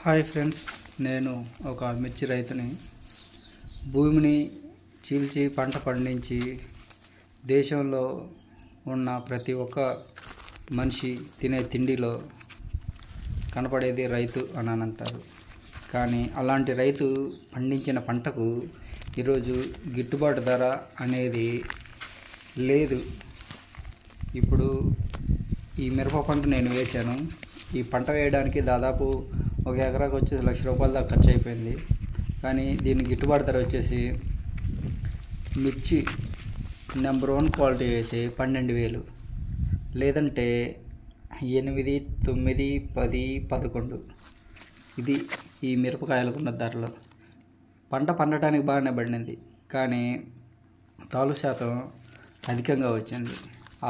Hi friends, నేను ఒక మిర్చి రైతుని. భూమిని చీల్చి పంట పండించి దేశంలో ఉన్న ప్రతి ఒక్క మనిషి తినే తిండిలో కనపడేది రైతు అని అంటారు. కానీ అలాంటి రైతు పండించిన పంటకు ఈరోజు గిట్టుబాటు ధర అనేది లేదు. ఇప్పుడు ఈ మిరప పంట నేను వేశాను. ఈ పంట వేయడానికి దాదాపు ఒక ఎకరాకు వచ్చేసి ₹1,00,000 దాకా ఖర్చు అయిపోయింది. కానీ దీని గిట్టుబాటు ధర వచ్చేసి మిర్చి నెంబర్ 1 క్వాలిటీ అయితే 12,000, లేదంటే 8, 9, 10, 11 ఇది ఈ మిరపకాయలకు ఉన్న ధరలు. పంట పండటానికి బాగానే పడింది, కానీ తాలు శాతం అధికంగా వచ్చింది.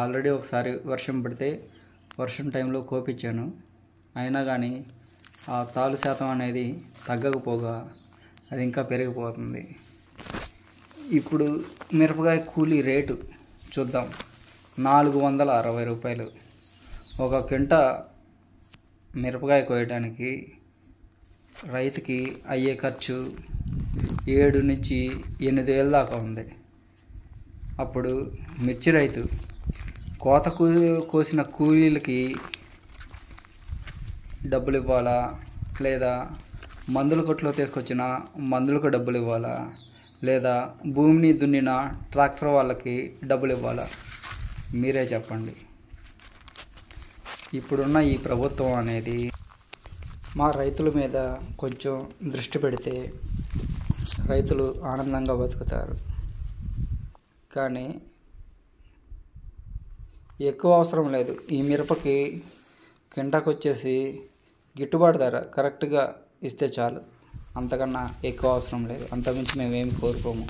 ఆల్రెడీ ఒకసారి వర్షం పడితే వర్షం టైంలో కోపించాను, అయినా కానీ ఆ తాలు శాతం అనేది తగ్గకపోగా అది ఇంకా పెరిగిపోతుంది. ఇప్పుడు మిరపకాయ కూలీ రేటు చూద్దాం. ₹460. ఒక క్వింటా మిరపకాయ కోయడానికి రైతుకి అయ్యే ఖర్చు 7 నుంచి 8,000 దాకా ఉంది. అప్పుడు మిర్చి రైతు కోసిన కూలీలకి డబ్బులు ఇవ్వాలా, లేదా మందుల కొట్లో తీసుకొచ్చిన మందులకు డబ్బులు ఇవ్వాలా, లేదా భూమిని దున్నిన ట్రాక్టర్ వాళ్ళకి డబ్బులు ఇవ్వాలా? మీరే చెప్పండి. ఇప్పుడున్న ఈ ప్రభుత్వం అనేది మా రైతుల మీద కొంచెం దృష్టి పెడితే రైతులు ఆనందంగా బతుకుతారు. కానీ ఎక్కువ అవసరం లేదు. ఈ మిరపకి క్వింటాకు వచ్చేసి గిట్టుబాటు ధర కరెక్ట్గా ఇస్తే చాలు. అంతకన్నా ఎక్కువ అవసరం లేదు. అంతకుమించి మేమేమి కోరుకోము.